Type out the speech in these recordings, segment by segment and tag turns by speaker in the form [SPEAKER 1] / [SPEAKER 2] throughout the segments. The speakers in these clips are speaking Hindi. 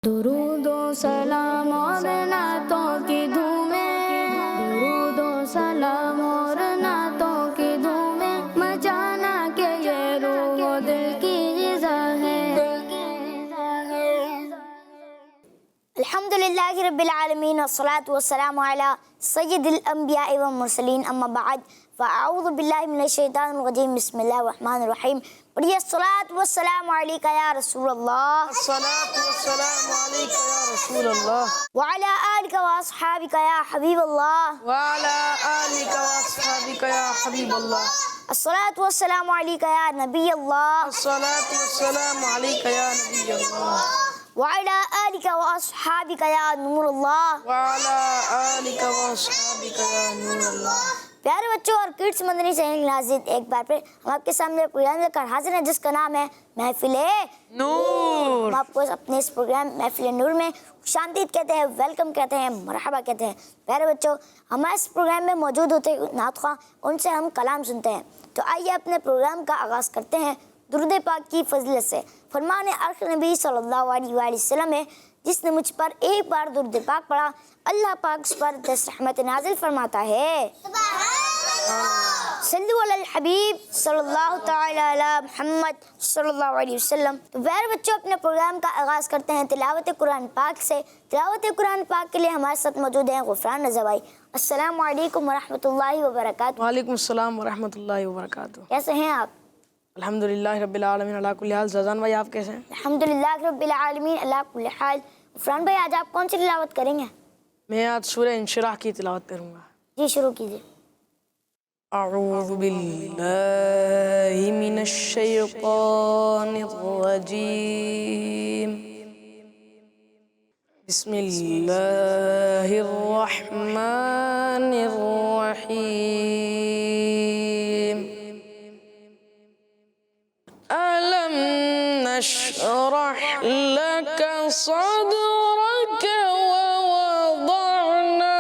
[SPEAKER 1] दुरूदो सलाम और नातों की धूमें, दुरूदो सलाम और नातों की धूमें, मचाना के ये रूह दिल की ग़िज़ा है।
[SPEAKER 2] अल्हम्दुलिल्लाहि रब्बिल आलमीन वस्सलातु वस्सलामु अला सय्यिदिल अंबिया व मुरसलीन अम्मा बाद फ़अऊज़ु बिल्लाहि मिनश शैतानिर रजीम बिस्मिल्लाहिर रहमानिर रहीम। पढ़िए अस्सलातु वस्सलामु अलैका या रसूलल्लाह,
[SPEAKER 3] अस्सलातु वस्सलामु अलैका या रसूलल्लाह,
[SPEAKER 2] व अला आलिका व अस्हाबिका या हबीबल्लाह,
[SPEAKER 3] व अला आलिका व अस्हाबिका या हबीबल्लाह,
[SPEAKER 2] अस्सलातु वस्सलामु अलैका या नबीयल्लाह,
[SPEAKER 3] अस्सलातु वस्सलामु अलैका या नबीयल्लाह,
[SPEAKER 2] व अला आलिका व अस्हाबिका या नूरल्लाह।
[SPEAKER 3] व अला आलिका व अस्हाबिका या नूरल्लाह।
[SPEAKER 2] प्यारे बच्चों और किड्स मदनी चैनल नाज़रीन, एक बार फिर हम आपके सामने प्रोग्राम लेकर हाजिर हैं जिसका नाम है महफिले
[SPEAKER 3] नूर।
[SPEAKER 2] हम आपको अपने इस प्रोग्राम महफिले नूर में खुशामदीद कहते हैं, वेलकम कहते हैं, मरहबा कहते हैं। प्यारे बच्चों, हमारे इस प्रोग्राम में मौजूद होते नात ख़्वाह, उनसे हम कलाम सुनते हैं। तो आइए अपने प्रोग्राम का आगाज़ करते हैं दुरूद पाक की फजीलत से। फरमाने आखिर नबी सल्लल्लाहु अलैहि वसल्लम है, जिसने मुझ पर एक बार दुरूद पाक पढ़ा, अल्लाह पाक उस पर 10 रहमत नाजिल फरमाता है। सल्लु अलल हबीब सल्लल्लाहु तआला अला मुहम्मद सल्लल्लाहु अलैहि वसल्लम। तो प्यारे बच्चों, अपने प्रोग्राम का आगाज़ करते हैं तिलावत कुरान पाक से। तिलावत कुरान पाक के लिए हमारे साथ मौजूद हैं गुफरान रज़ा भाई। अस्सलामु अलैकुम व रहमतुल्लाहि व बरकातुहू।
[SPEAKER 3] वालेकुम अस्सलाम व रहमतुल्लाहि व बरकातुहू।
[SPEAKER 2] कैसे हैं आप?
[SPEAKER 3] अल्हम्दुलिल्लाहि रब्बिल आलमीन अला कुल्ली हाल। जज़ान भाई, आप कैसे हैं?
[SPEAKER 2] अल्हम्दुलिल्लाह रब्बिल आलमीन अला कुल्ली हाल। गुफरान भाई, आज आप कौन सी तिलावत करेंगे?
[SPEAKER 3] मैं आज सूरह इंशिराह की तिलावत करूँगा।
[SPEAKER 2] जी, शुरू कीजिए।
[SPEAKER 3] अऊज़ु बिल्लाहि मिनश शैतानिर रजीम। बिस्मिल्लाहिर रहमानिर रहीम। अलम नशरह लक सदरक व वदअना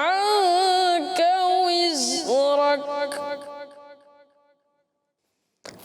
[SPEAKER 3] अन्क विज़रक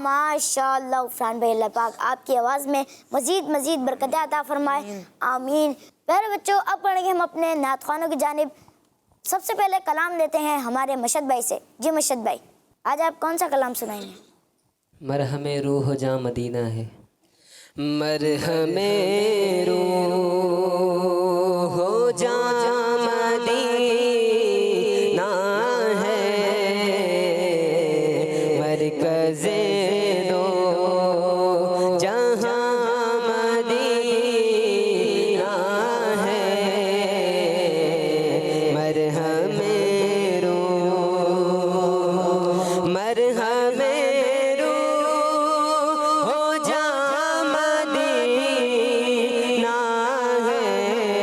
[SPEAKER 2] माशाअल्लाह गुफरान भाई, अल्लाह पाक आपकी आवाज़ में मज़ीद बरकत अता फरमाए, आमीन। प्यारे बच्चों, अब पढ़ेंगे हम अपने नात ख़्वानों की जानिब। सबसे पहले कलाम लेते हैं हमारे मशद भाई से। जी मशद भाई, आज आप कौन सा कलाम सुनाएंगे?
[SPEAKER 4] मरहमे रूह जा मदीना है। मरहमे रूह जा मदीना है, मरकज़े दो जहां मदीना है। मरहमे रूह, मरहमे रूह हो जा मदीना है,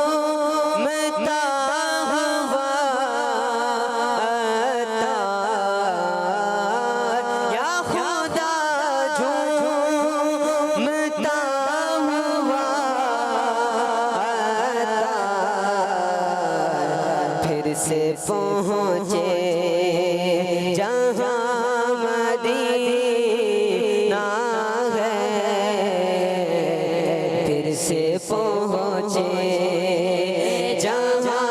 [SPEAKER 4] झूमता हुआ अतार, या खुदा झूमता हुआ अतार, फिर से पहुँचे जहाँ मदीना है, फिर से पहुँचे जहाँ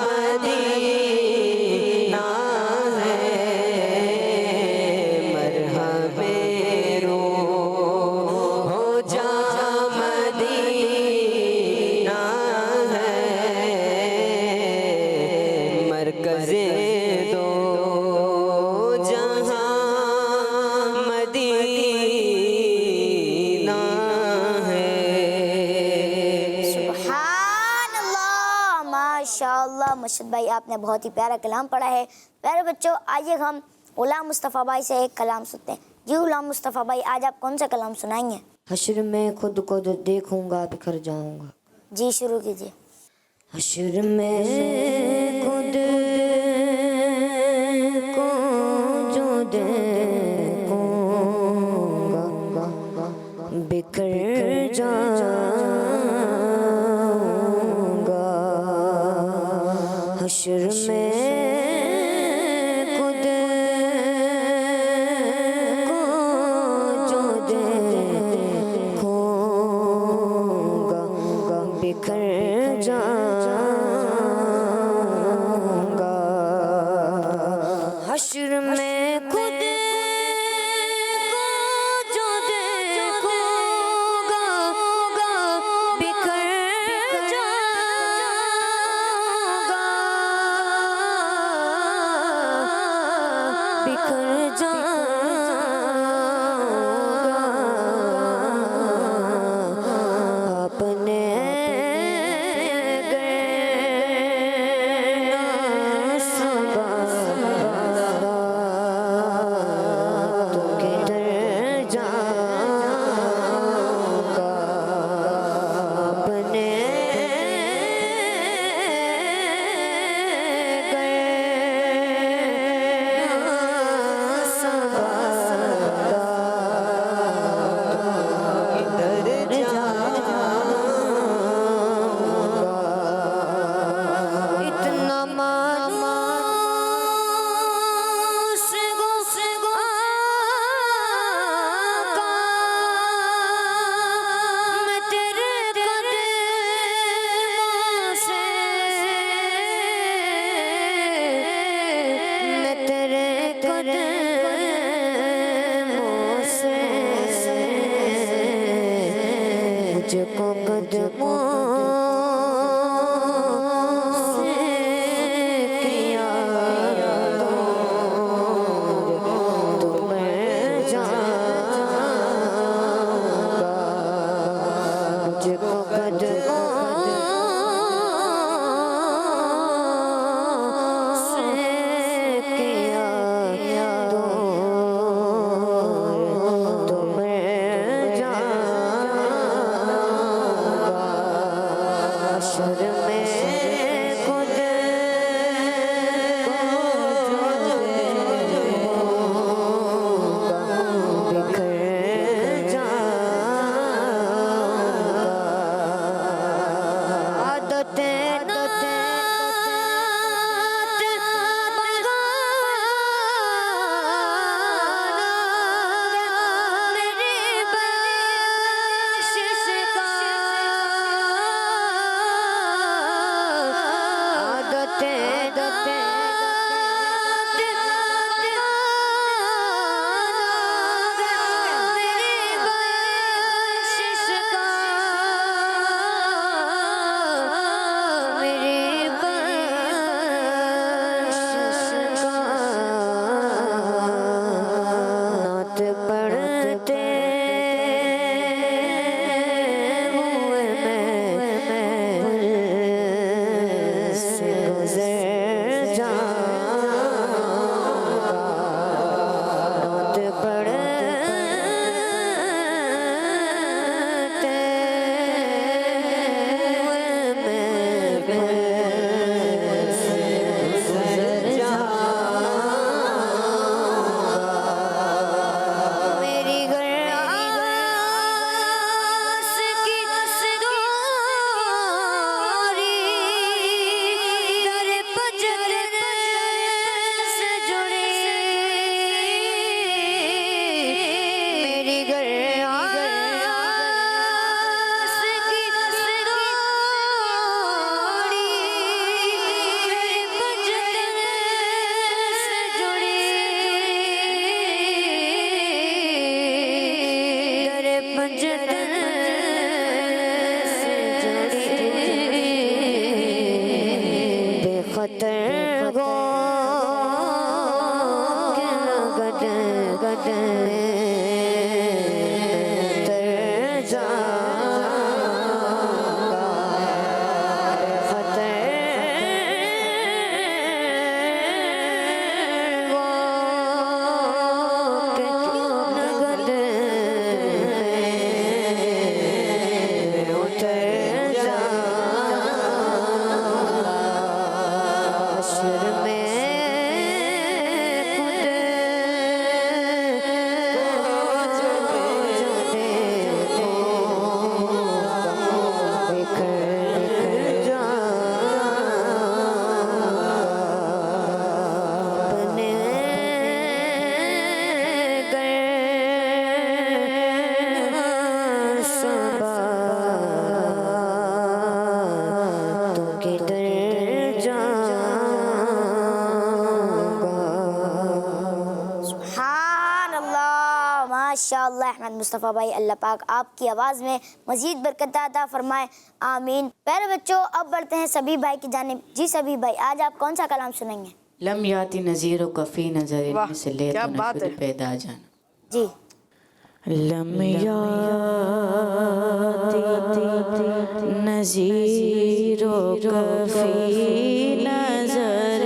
[SPEAKER 4] मदीना है, मरहमे रूह हो जहाँ मदीना है, मरकज़े दो जहाँ मदीना है।
[SPEAKER 2] सुभान अल्लाह, माशाअल्लाह। मुर्शिद भाई, आपने बहुत ही प्यारा कलाम पढ़ा है। प्यारे बच्चों, आइए हम गुलाम मुस्तफ़ा भाई से एक कलाम सुनते हैं। जी गुलाम मुस्तफ़ा भाई, आज आप कौन सा कलाम सुनाएंगे?
[SPEAKER 5] हश्र में खुद को जो देखूंगा बिखर जाऊंगा।
[SPEAKER 2] जी शुरू कीजिए।
[SPEAKER 5] हश्र में खुद को जो देखूंगा बिखर जाऊंगा। हश्र में खुद को जो देखूंगा बिखर जाऊंगा। हश्र में खुद को जो देखूंगा बिखर जाऊंगा, बिखर जाऊंगा। अपने मुझको कदमों से किया तो मैं जाऊंगा। मुझको कदमों से किया तो मैं जाऊंगा। किधर जाऊंगा।
[SPEAKER 2] सुभान अल्लाह, माशाअल्लाह। अहमद मुस्तफ़ा भाई, अल्लाह पाक आपकी आवाज़ में मज़ीद बरकत अता फरमाए, आमीन। प्यारे बच्चों, अब बढ़ते हैं सभी भाई की जानिब। जी सभी भाई, आज आप कौन सा कलाम सुनेंगे?
[SPEAKER 6] लम याति नज़ीरो कफ़ी नज़र
[SPEAKER 3] वाह,
[SPEAKER 6] में से ले
[SPEAKER 3] क्या
[SPEAKER 6] तो
[SPEAKER 3] बात
[SPEAKER 6] नफिल
[SPEAKER 3] है।
[SPEAKER 6] पैदा जाना।
[SPEAKER 2] जी
[SPEAKER 6] लम याति नज़ीरो कफ़ी नज़र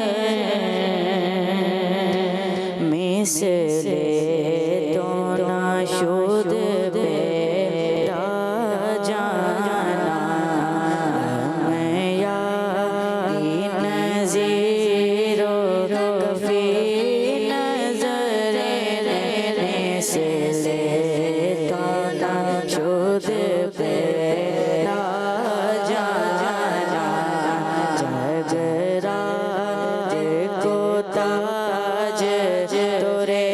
[SPEAKER 6] में से ले तो नाशुद पैदा जाना। लम याति नज़ीरो कफ़ी नज़र में से ले तो नाशुद पैदा जाना। जगराज को ताज तोरे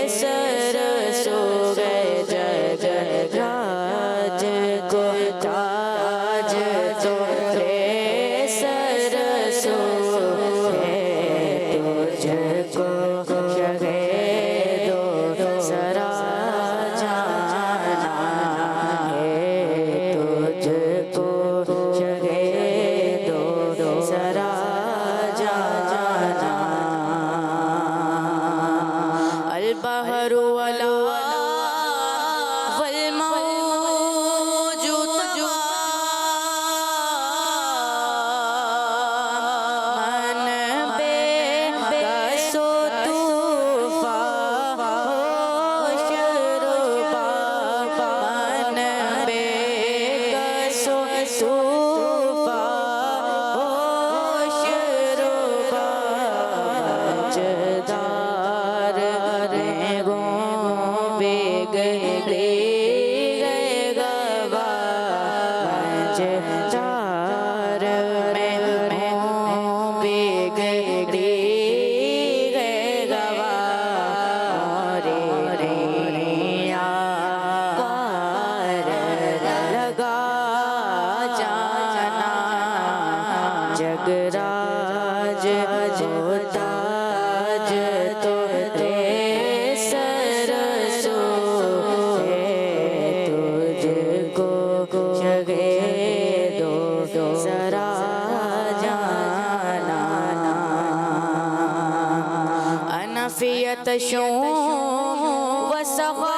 [SPEAKER 6] सर सो गए। जगराज को ताज तोरे सर सो गए। तुझको जगे दो सरा जाना है। तुझको जगे दो सरा जाना। अल बहरु वला वल मौजू मन बेकसो तूफा होश रुबा। मन बेकसो तूफा होश रुबा। जदार रेगो बेग गए गवा। जदार में बेग गए गवा। रे रिया पार लगा जाना। जगराज ताज तो रे सर सो तुझको जगे दो सरा जाना। अनफियत शो वसगा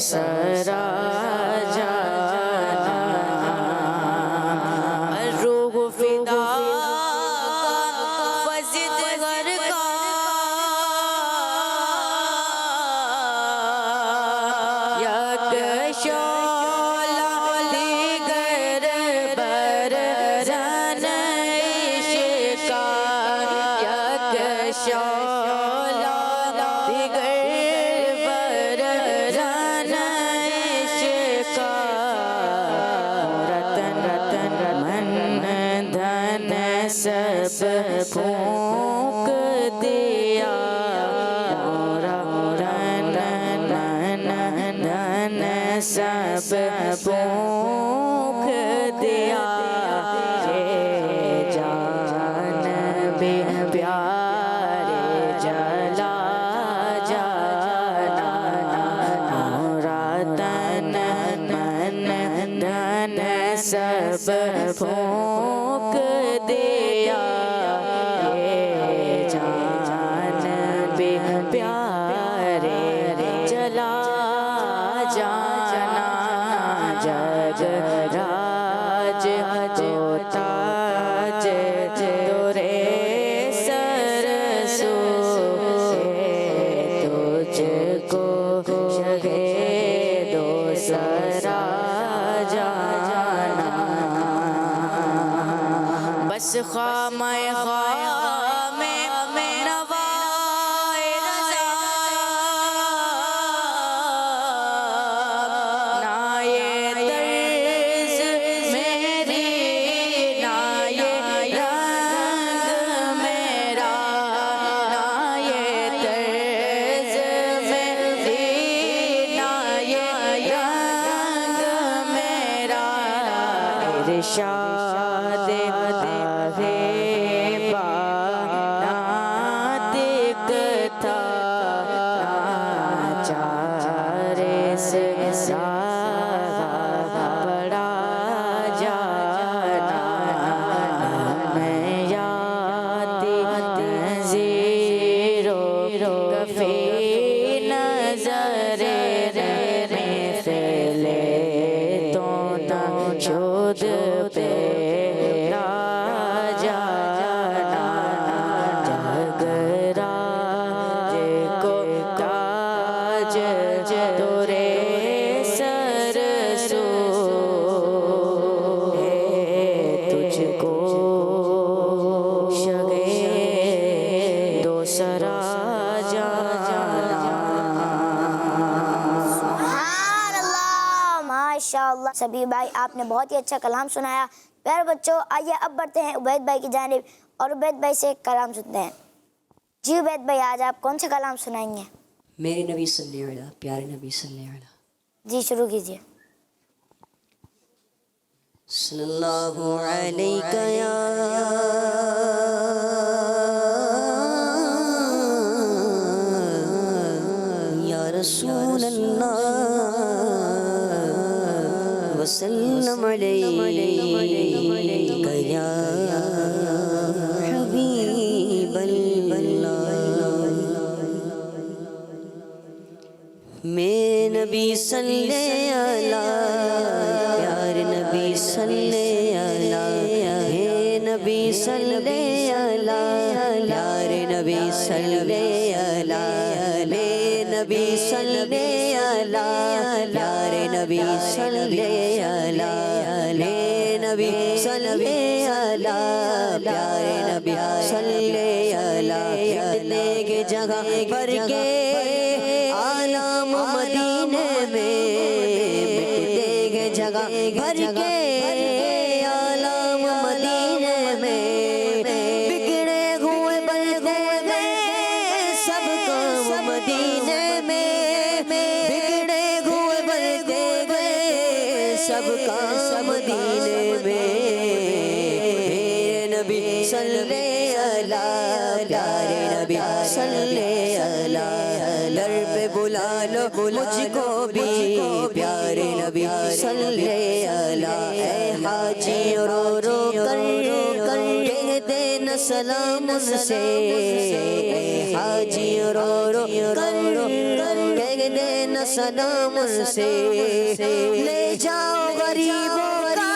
[SPEAKER 6] सरा जाना। रूह फिदा फजिद घर का यक शोला दिगर बर जन इश्का। यक शोला दिगर बर जन सब भूख दिया ये जान भी प्यारे जला जाना मोरा तन मन धन सब फूंक दिया ये जान भी प्यारे चला जाना जग राज होता तोरे सरसो तुझको शगे दो सरा जाना बस खामे खामे नवाए रज़ा ना ये तर्ज मेरी ना ये रंग मेरा ना ये तर्ज मेरी ना ये रंग मेरा इरशाद रे बातिक था चारे से बड़ा जाना मैं याती तंजीरो कफी नजरे मिसले तो न शुद्ध पे जाना जगराज को ताज तोरे सरसो तुझको शगे दो सरा जाना
[SPEAKER 2] माशाअल्लाह सबीर भाई आपने बहुत ही अच्छा कलाम सुनाया। प्यारे बच्चों आइए अब बढ़ते हैं उबैद भाई की जानिब और उबैद भाई से कलाम सुनते हैं। जी उबैद भाई आज आप कौन सा कलाम सुनाएंगे?
[SPEAKER 5] मेरे नबी सल्लल्लाहु अलैहि वसल्लम, प्यारे नबी सल्लल्लाहु अलैहि वसल्लम।
[SPEAKER 2] जी शुरू कीजिए।
[SPEAKER 5] सल्लल्लाहु अलैका या रसूल अल्लाह वसल्लम अलैका या हबीब अल्लाह। मैं नबी सल्लल्लाहु अलैहि प्यारे नबी सल्लल्लाहु अलैहि नबी सल्लल्लाहु अलैहि प्यारे नबी सल्लल्लाहु अलैहि नबी सल्लल्लाहु अलैहि प्यारे नबी सल्लल्लाहु अलैहि नबी सल्लल्लाहु अलैहि प्यारे नबी सल्लल्लाहु अलैहि इतने के जगह भर के आलम मदीने में मिटते के जगह भर के आलम मदीने में बिगड़े हुए बंदे में सब काम मदीने में बिगड़े हुए बंदे में सब काम मदीने में नबी सल्लल्लाहु अलैहि प्यारे नबी सल्लल्लाहु अलैहि दर पे बुला लो मुझको भी प्यारे नबी सल्लल्लाहु अलैहि हाजी रो रो कर कह देना सलाम उनसे हाजी रो रो कर कह देना सलाम उनसे ले जाओ गरीबों का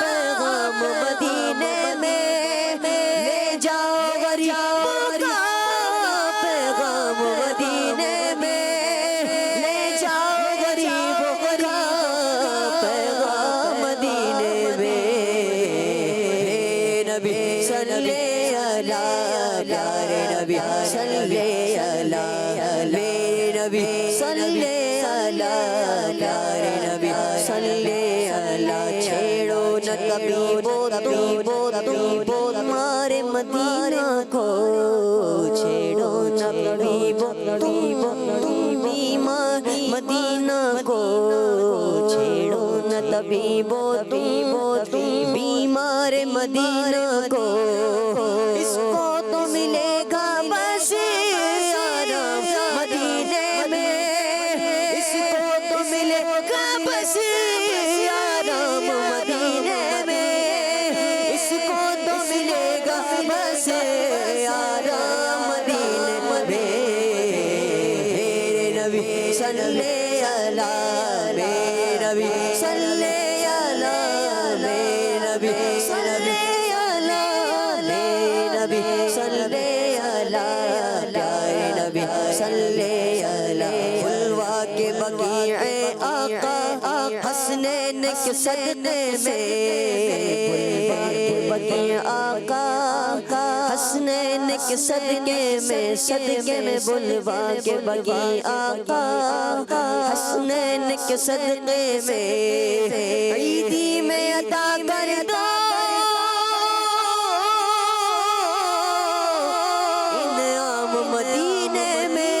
[SPEAKER 5] पैगाम मदीने में ले जाओ गरीबों का पैगाम मदीने में ले जाओ गरीबों का पैगाम मदीने में नबी सल्लल्लाहु अलैहि प्यारे नबी सल्लल्लाहु अलैहि नबी सल्लल्लाहु अलैहि प्यारे नबी सल्लल्लाहु अलैहि छेड़ो न कभी वो मारे मदीना को छेड़ो न कभी वो बीमार
[SPEAKER 4] मदीना को छेड़ो न तबीबो तुम बीमार मदीना को इसको तो मिलेगा बस आराम मदीने में इसको तो मिलेगा बस आराम मदीने में इसको तो मिलेगा बस आराम मदीने में मेरे नबी सल्ले अला मेरे नबी सल्ले अला मेरे नबी सल्ले अला मेरे नबी सल्ले अला प्यारे नबी सल्ले अला बुलवा के बकीए आका हसनैन के सदके में बुलवा के बकीए आका हसनैन के सदके में बुलवा के बकीए आका हसनैन के सदके में ईदी में अता कर दो इनाम मदीने में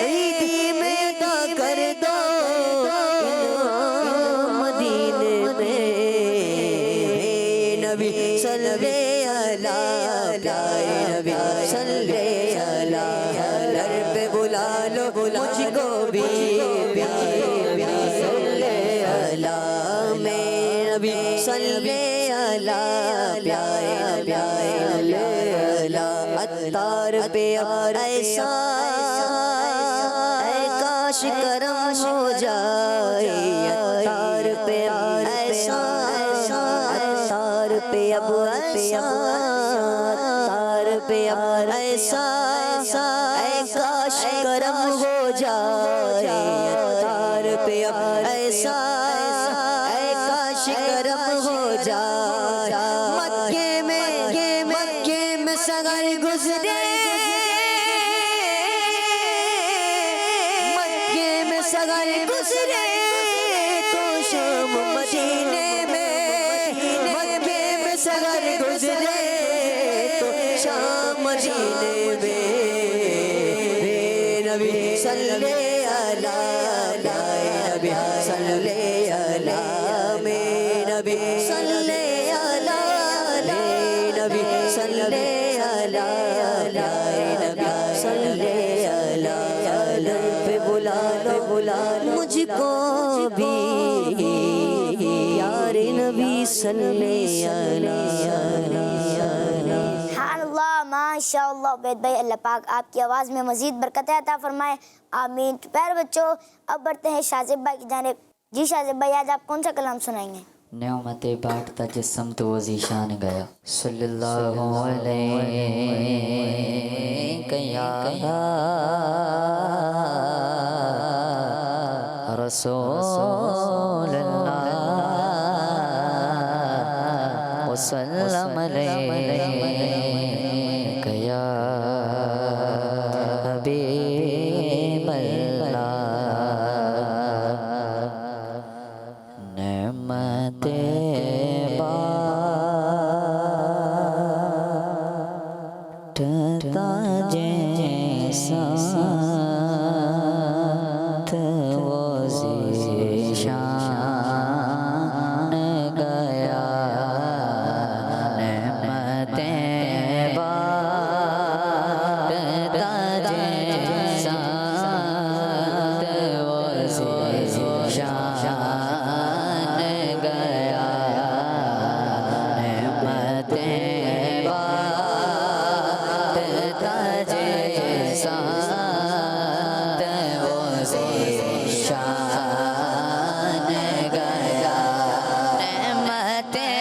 [SPEAKER 4] ईदी में अता कर दो इनाम मदीने में नबी सल्ले अला प्यारे नबी सल्ले अला घर पे बुला लो मुझको भी प्यारे सल्ले अला मेरे नबी सल्ले अला प्यारे अला अत्तार पे ऐसा काश करम हो जाए अत्तार पे ऐसा अत्तार पे अब अत्तार पे अब ऐसा काश करम हो जाए अत्तार पे अब ऐसा काश करम हो जाए मक्के में सगर गुजरे मक्के में सगर गुजरे तो शाम मदीने में मक्के में सगर गुजरे तो शाम मदीने में नबी सल्ले अला नबी सल्ले अला मेरे नबी सल्ले अला नबी सल्ले अला नबी सल्ले अला पे बुला लो मुझको भी यार नबी सल्ले अला
[SPEAKER 2] सुभानअल्लाह माशाअल्लाह। उबैद भाई अल्लाह पाक आपकी आवाज़ में मज़ीद बरकत अता फरमाए, आमीन। तो प्यारे बच्चों, अब बढ़ते हैं शाजिब भाई की जानिब। जी शाजिब भाई, आज आप कौन सा कलाम सुनाएंगे?
[SPEAKER 6] नेमते बांटता जिस्म तो वो ज़ीशान गया सल्लल्लाहु अलैहि रसूलल्लाह वसल्लम अलैका या हबीबल्लाह। नेमते बांटता जैसा वो ज़ीशान गया। नेमतें बांटता जैसा वो ज़ीशान गया। नेमतें बांटता जैसा वो ज़ीशान गया। नेमतें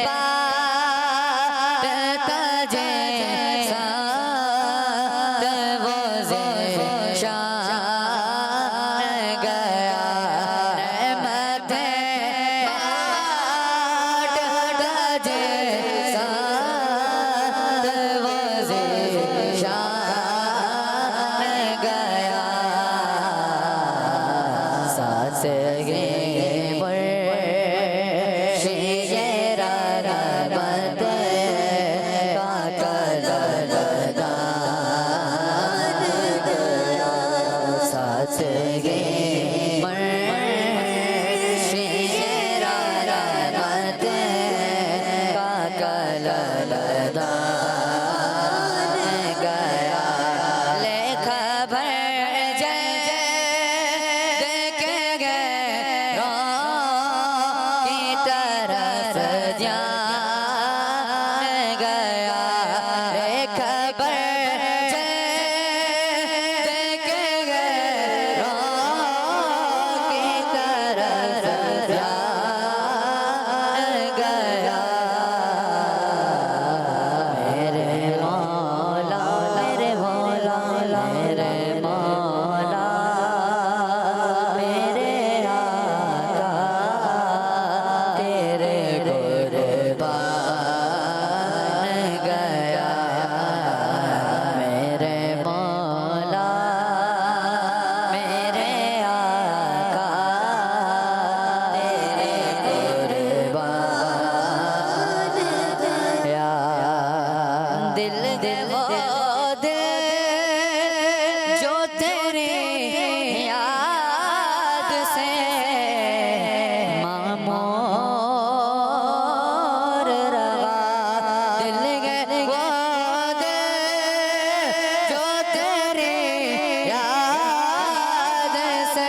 [SPEAKER 6] बांटता जैसा वो ज़ीशान गया।
[SPEAKER 4] सगे मुर्शिद रहमत का कलदान गया ले खबर जल्द के गैरों की तरफ ध्यान गया रे खबर जल्द के गैरों की तरफ ध्यान गया मेरे मौला मेरे मौला मेरे मौला मेरे आका तेरे कुर्बान गया मेरे मौला मेरे आका तेरे कुर्बान गया दिल दिल वो दिल जो तेरे याद से मामोर रवा दिल वो दिल जो तेरे याद से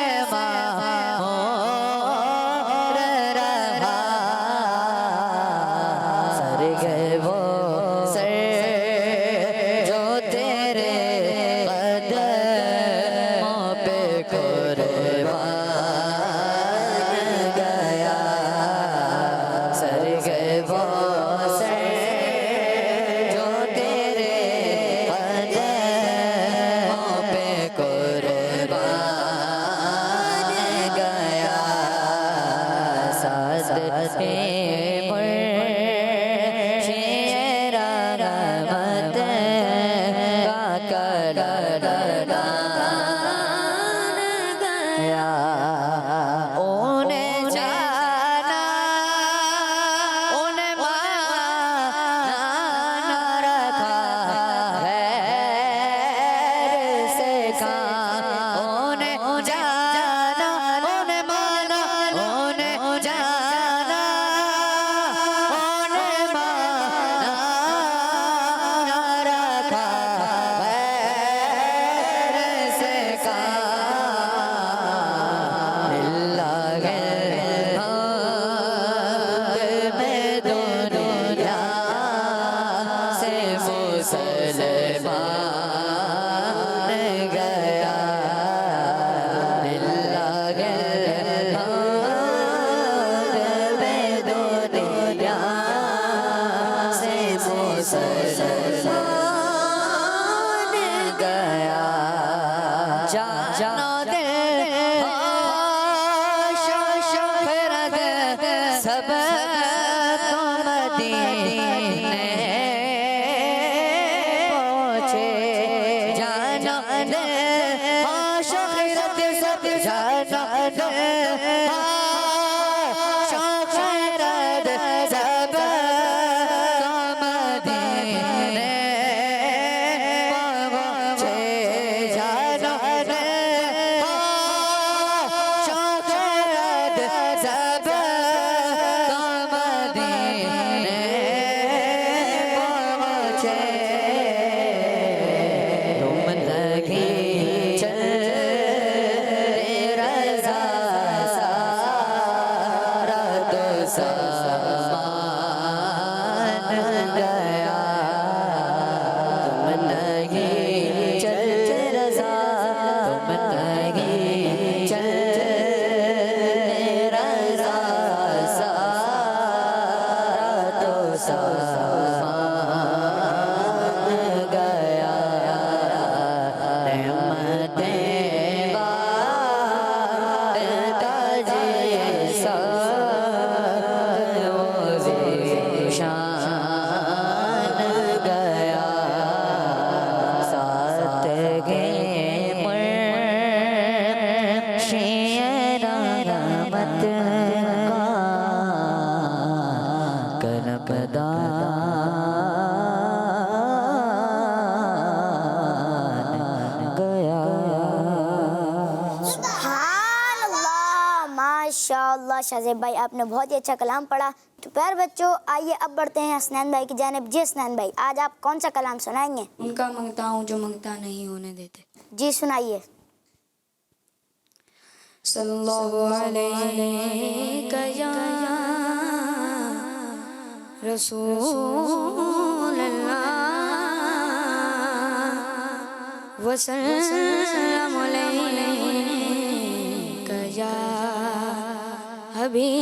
[SPEAKER 4] मामोर रहा सर गए वो सर जो तेरे कदमों पे कुर्बान गया सर गए वो सर जो तेरे कदमों पे कुर्बान गया साथ मुर्शिद रहमत का कलदान गया उन्हें जाना उन्हें माना रखा गैर से काम उन्हें जाना उन्हें माना उन्हें जाना उन्हें माना रखा गैर से काम लिल्लाह में दुनिया से मुसलमान गया लिल्लाह में दुनिया से मुसलमान गया जानो दिल शोहरत सब को मदीने पहुँचे जानो दिल शोहरत सब जानो दिल शोहरत सब को मदीने पहुँचे जानो दिल शोहरत सब को मदीने पहुँचे तुम लगी चल रज़ा सा
[SPEAKER 2] माशाअल्लाह शाहज़ेब भाई, आपने बहुत ही अच्छा कलाम पढ़ा। तो प्यारे बच्चों, आइए अब बढ़ते हैं हसनैन भाई की जानिब। जी हसनैन भाई, आज आप कौन सा कलाम सुनाएंगे?
[SPEAKER 5] उनका मांगता हूँ जो मांगता नहीं होने देते।
[SPEAKER 2] जी सुनाइए।
[SPEAKER 5] सल्लल्लाहु अलैहि या रसूलल्लाह वसल्लम अलैका या हबीबल्लाह।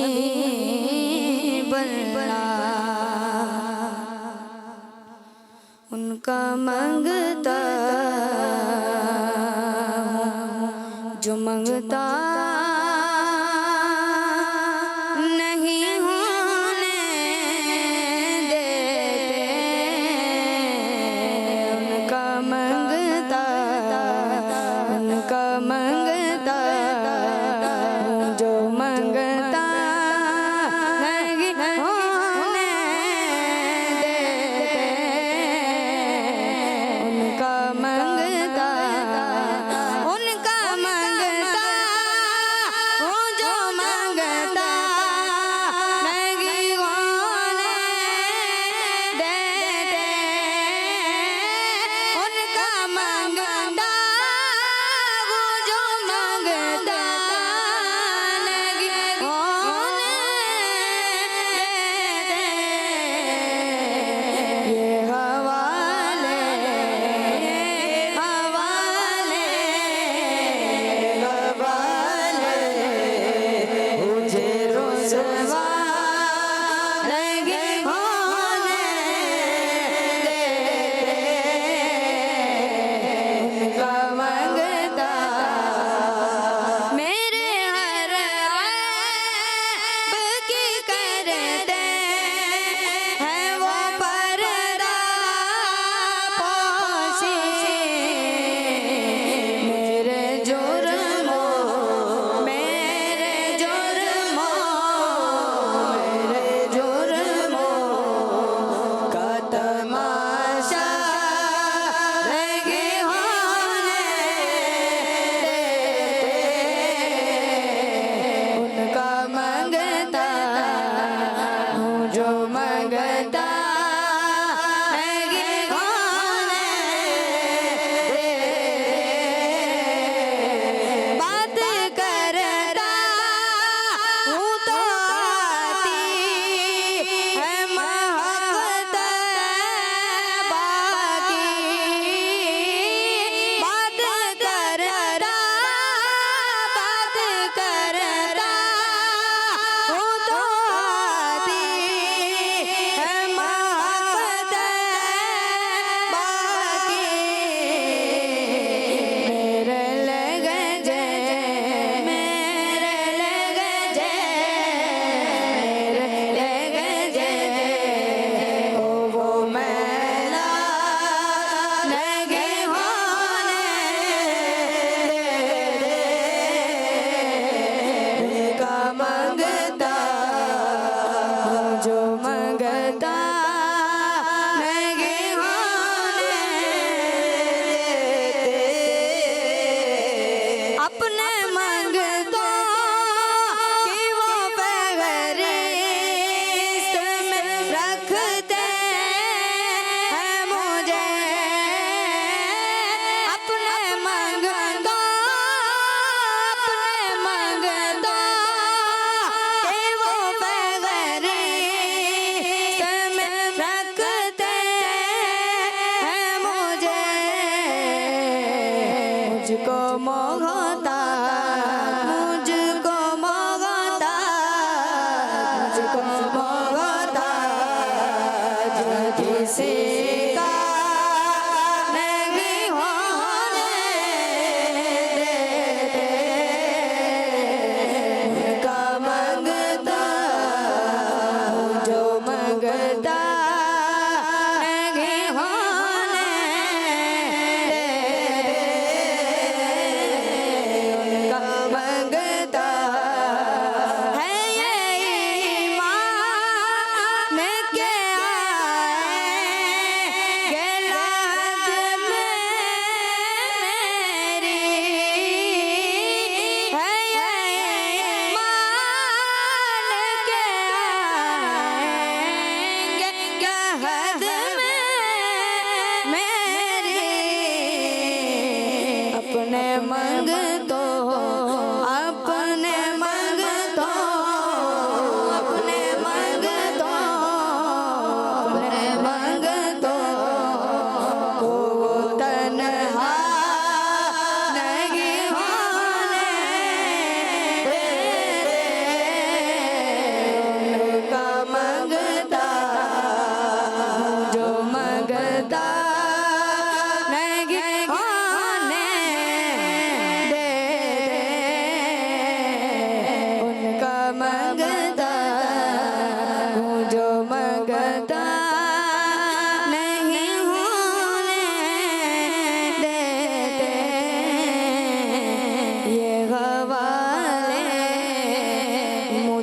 [SPEAKER 5] उनका मांगता जो मांगता नहीं होने देते, उनका मांगता जो मांगता नहीं होने देते, उनका मांगता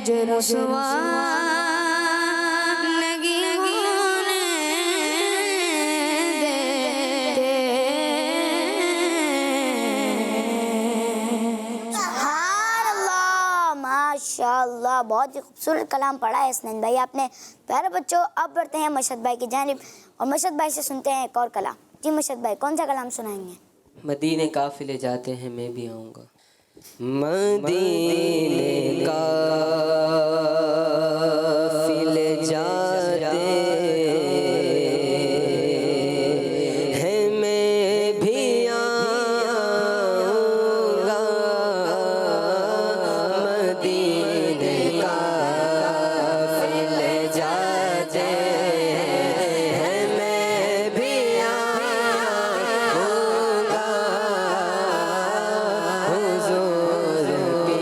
[SPEAKER 1] मुझे रुसवा नहीं होने देते।
[SPEAKER 2] सुभान अल्लाह, माशाअल्लाह, बहुत ही खूबसूरत कलाम पढ़ा है हसनैन भाई आपने। प्यारे बच्चों, अब बढ़ते हैं मशहद भाई की जानिब और मशहद भाई से सुनते हैं एक और कलाम। जी मशहद भाई, कौन सा कलाम सुनाएंगे?
[SPEAKER 3] मदीने काफिले जाते हैं, मैं भी आऊँगा। मदीने काफिले जाते हैं, मैं भी आऊँगा। मदीने काफिले जाते हैं, मैं भी आऊँगा। हुजूर की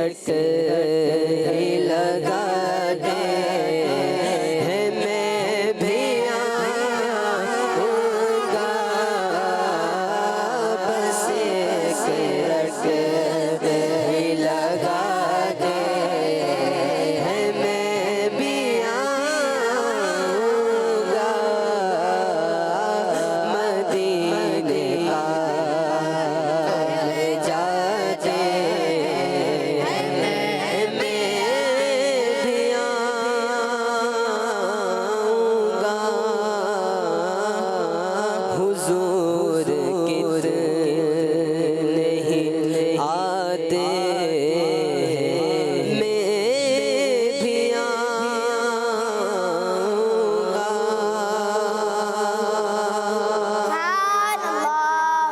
[SPEAKER 4] सिरक लगा दे, मैं भी आऊंगा, बस सिरक लगा दे, मैं भी आऊंगा, मदीने जाते हुजूर कितने ही आते मैं भी आऊंगा।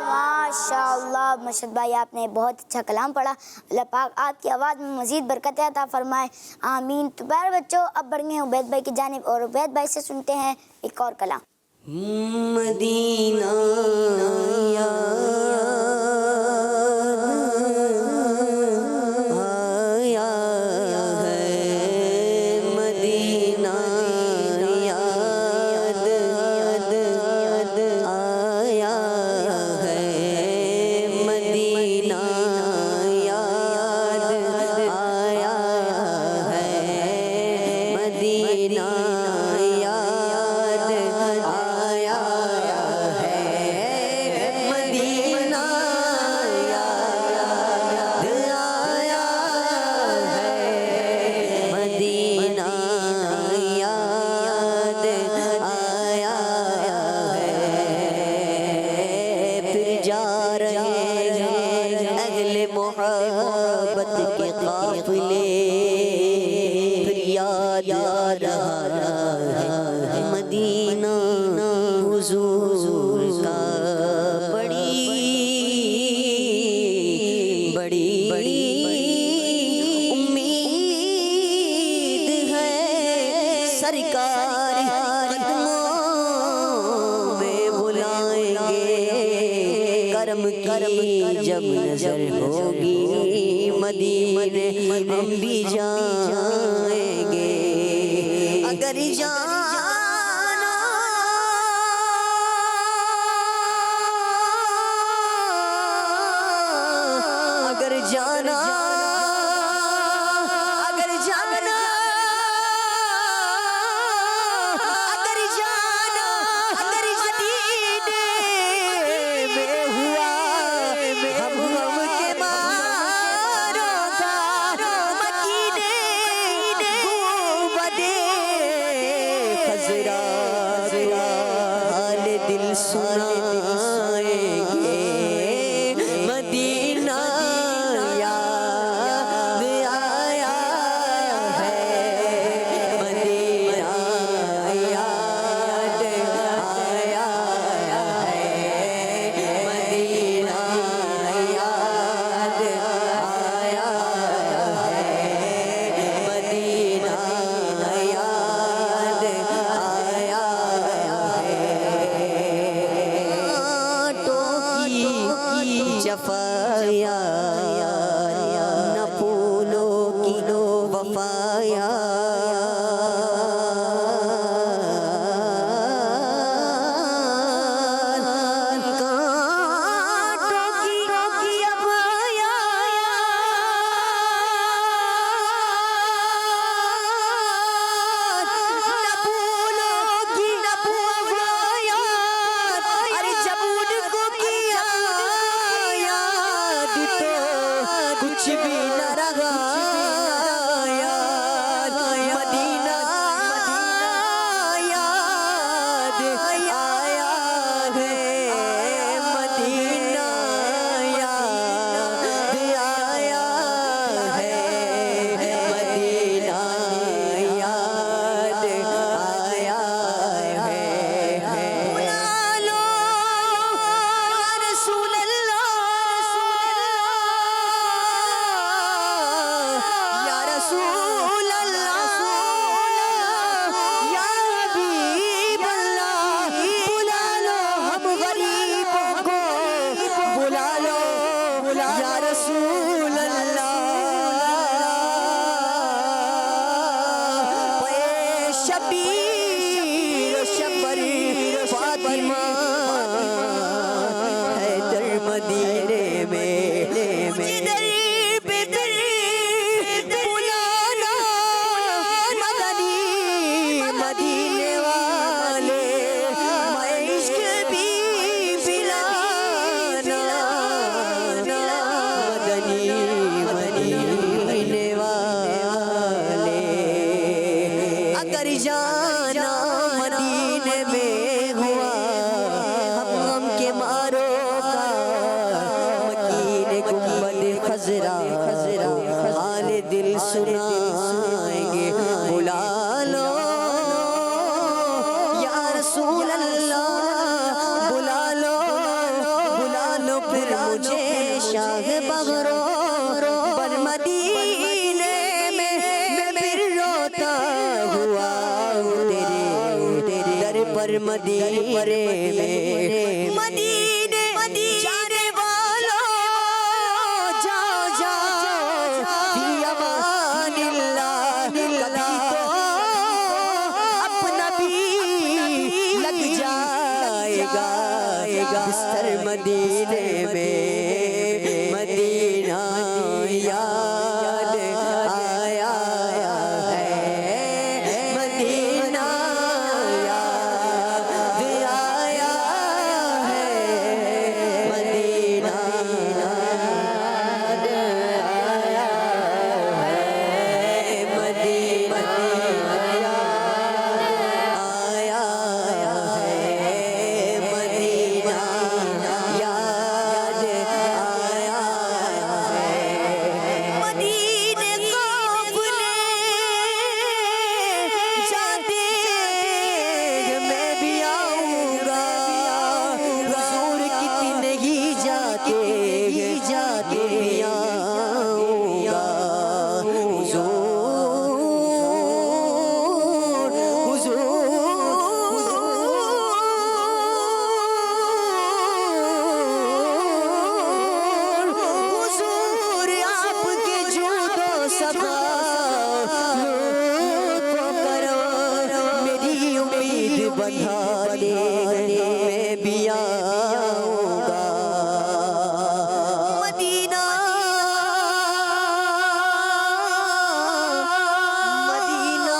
[SPEAKER 2] माशाअल्लाह मर्शद भाई, आपने बहुत अच्छा कलाम पढ़ा। अल्लाह पाक आपकी आवाज़ में मज़ीद बरकत अता फरमाए, आमीन। तो प्यारे बच्चों, अब बढ़ेंगे उबैद भाई की जानिब और उबैद भाई से सुनते हैं एक और कलाम।
[SPEAKER 4] मदीना आया है, मदीना याद आया है, मदीना याद आया है, मदीना याद आया है, मदीना याद आया है, मदीना याद आया है। फिर जा रहे अहले मोहब्बत के काफिले, फिर याद आ रहा है मदीना हुजूर का, बड़ी उम्मीद है सरकार कदमों में बुलाएंगे, करम की जब नजर होगी मदीने हम भी जाएंगे, अगर जाना अगर जाना अगर जाना अगर जाना अगर मदीने में हुआ हम के मारों का, मदीने घूमदे खजरा हाल दिल सुनाएंगे, मदीना याद आया है, मदीना याद आया है, मदीना याद आया है, मदीना याद आया है। टोकी जफाया न फूलों की वफाया, अरे जब उनको किया याद तो फातिमा है दर मदीने में जिधर पे दर बुलाना मदनी मदीने वाले मैं इश्क भी पिलाना मदनी मदीने वाले अगर जाना मदीने में हुआ हम के मारो का मकीन गुंबद खजरा हाल दिल सुनाएंगे बुला लो या रसूल अल्लाह बुला लो फिर मुझे शाह बगरो पर मदीने में मैं फिर रोता हुआ तेरे दर पर मदीने में मदीने जाने वालों जाओ जाओ फी अमानिल्लाह कभी तो अपना भी लग जाएगा बिस्तर मदीने में मदीना याद आया है मदीना याद आया है मदीना याद आया है मदीना आया है मदीना याद आया है मदीने को भूले जाते मैं भी आऊंगा हुजूर कितने ही जाते भी आऊंगा हुजूर आपके जूदो सफा लुत्फ करो मेरी उम्मीद बंधा दे मैं भी आऊंगा मदीना मदीना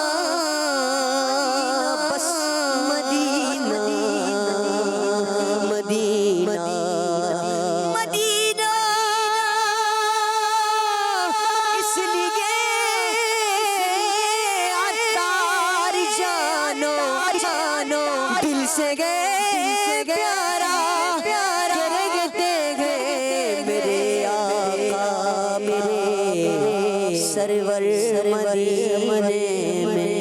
[SPEAKER 4] बस मदीना मदीना मदीना इसलिए अत्तार जानो दिल से गए प्यारा करते गए मेरे आका मेरे सरवर मदीने में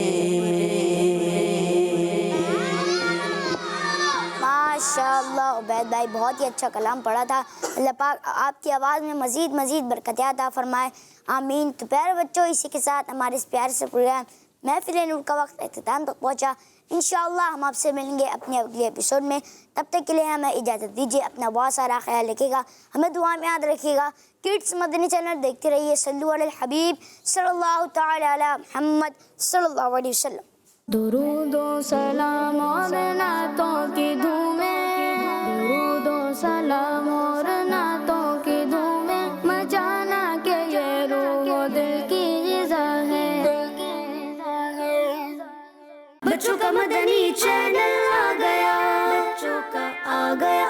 [SPEAKER 2] माशाअल्लाह उबैद भाई बहुत ही अच्छा कलाम पढ़ा था। अल्लाह पाक आपकी आवाज़ में मज़ीद बरकत अता फरमाए, आमीन। तो प्यारे बच्चों, इसी के साथ हमारे इस प्यारे से प्रोग्राम महफिल नूर का वक्त इख्तिताम तक पहुँचा। इंशाअल्लाह हम आपसे मिलेंगे अपने अगले एपिसोड में। तब तक के लिए हमें इजाज़त दीजिए। अपना बहुत सारा ख्याल रखिएगा, हमें दुआ में याद रखिएगा। किड्स मदनी चैनल देखते रहिए। सल्लु अलल हबीब सल्लल्लाहु तआला अला मुहम्मद सल्लल्लाहु अलैहि वसल्लम।
[SPEAKER 1] दुरूदो सलाम और नातों की धूमें, दुरूदो सलाम और नातों की धूमें, मचाना के ये रूह दिल की ग़िज़ा है। बच्चों का मदनी चैनल आ गया, बच्चों का आ गया